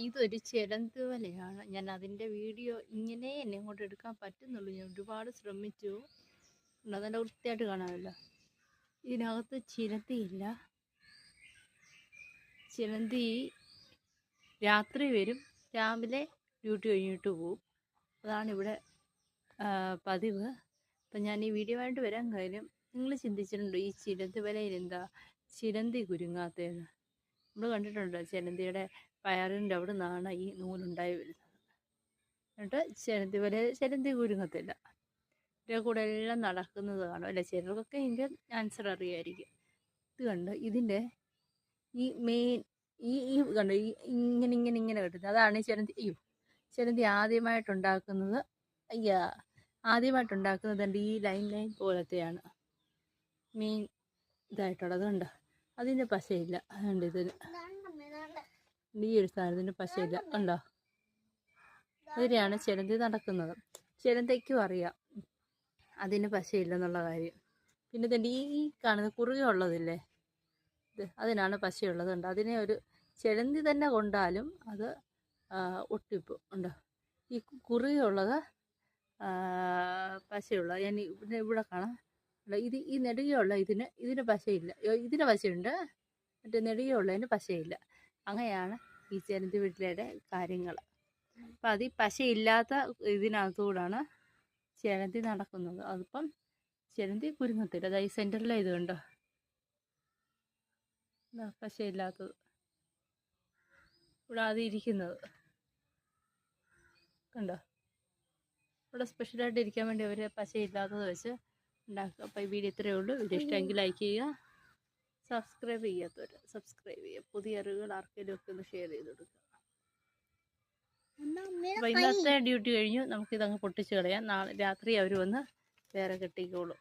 ഇതൊരു ചിലന്ത് വലയാണ്. ഞാൻ അതിൻ്റെ വീഡിയോ ഇങ്ങനെ എന്നെ കൊണ്ട് എടുക്കാൻ പറ്റുന്നുള്ളൂ. ഞാൻ ഒരുപാട് ശ്രമിച്ചു. നല്ല വൃത്തിയായിട്ട് കാണാമല്ലോ. ഇതിനകത്ത് ചിലന്തിയില്ല. ചിലന്തി രാത്രി വരും, രാവിലെ ഡ്യൂട്ടി കഴിഞ്ഞിട്ട് പോവും. അതാണിവിടെ പതിവ്. അപ്പം ഞാൻ ഈ വീഡിയോ ആയിട്ട് വരാൻ കാര്യം, നിങ്ങൾ ചിന്തിച്ചിട്ടുണ്ടോ ഈ ചിലന്തി വലയിൽ എന്താ ചിലന്തി കുരുങ്ങാത്തതെന്ന്? നമ്മൾ കണ്ടിട്ടുണ്ടോ ചിലന്തിയുടെ വയറിൻ്റെ അവിടെ നിന്നാണ് ഈ നൂലുണ്ടായി വരുന്നത്. എന്നിട്ട് ചിലന്തി കുരുങ്ങത്തില്ല. ഇതിൻ്റെ കൂടെ എല്ലാം നടക്കുന്നത് കാണും അല്ലെ? ചിലർക്കൊക്കെ ഇതിൻ്റെ ആൻസർ അറിയായിരിക്കും. ഇത് കണ്ട് ഇതിൻ്റെ ഈ മെയിൻ ഈ കണ്ടോ ഇങ്ങനെ കിട്ടുന്നത്, അതാണ് ചിലന്തി. ചിലന്തി ആദ്യമായിട്ടുണ്ടാക്കുന്നത് ഉണ്ട് ഈ ലൈൻ പോലത്തെയാണ് മെയിൻ ഇതായിട്ടുള്ളത്. കണ്ടോ, അതിന് പശയില്ല. അതുകൊണ്ട് ഇതിന് ഈ ഒരു സാധനത്തിന് പശയില്ല. കണ്ടോ, അതിനെയാണ് ചിലന്തി നടക്കുന്നത്. ചിലന്തിക്കും അറിയാം അതിന് പശയില്ലെന്നുള്ള കാര്യം. പിന്നെ ഇതിൻ്റെ ഈ കാണുന്ന കുറുകെ ഉള്ളതില്ലേ, അതിനാണ് പശയുള്ളത്. ഉണ്ട് അതിനെ ഒരു ചിലന്തി തന്നെ കൊണ്ടാലും അത് ഒട്ടിപ്പോ ഉണ്ടോ. ഈ കുറുകെ ഉള്ളത് പശയുള്ളത്. ഞാൻ ഇവിടെ കാണാം. ഇത് ഈ നെടുകയുള്ള ഇതിന് പശയില്ല. ഇതിന് പശയുണ്ട്, മറ്റേ നെടുകയുള്ളതിന് പശയില്ല. അങ്ങനെയാണ് ഈ ചിലന്തി വീട്ടിലെ കാര്യങ്ങൾ. അപ്പം അത് ഈ പശയില്ലാത്ത ഇതിനകത്തുകൂടാണ് ചിലന്തി നടക്കുന്നത്. അതിപ്പം ചിലന്തി കുരുങ്ങത്തില്ല. അതായത് സെൻറ്ററിലെ ഇത് കണ്ടോ, പശയില്ലാത്തത് ഇവിടെ ആദ്യം ഇരിക്കുന്നത് കണ്ടോ. ഇവിടെ സ്പെഷ്യലായിട്ട് ഇരിക്കാൻ വേണ്ടി അവർ പശയില്ലാത്തത് വെച്ച് ഉണ്ടാക്കുക. അപ്പോൾ ഈ വീഡിയോ ഇത്രയേ ഉള്ളൂ. വീഡിയോ ഇഷ്ടമെങ്കിൽ ലൈക്ക് ചെയ്യുക, സബ്സ്ക്രൈബ് ചെയ്യാത്തവർ സബ്സ്ക്രൈബ് ചെയ്യുക, പുതിയ അറിവുകൾ ആർക്കെങ്കിലും ഒക്കെ ഒന്ന് ഷെയർ ചെയ്ത് കൊടുക്കുക. അപ്പോൾ ഇന്നത്തെ ഡ്യൂട്ടി കഴിഞ്ഞു, നമുക്കിതങ്ങ് പൊട്ടിച്ച് കളയാം. നാളെ രാത്രി അവർ വന്ന് വേറെ കെട്ടിക്കോളും.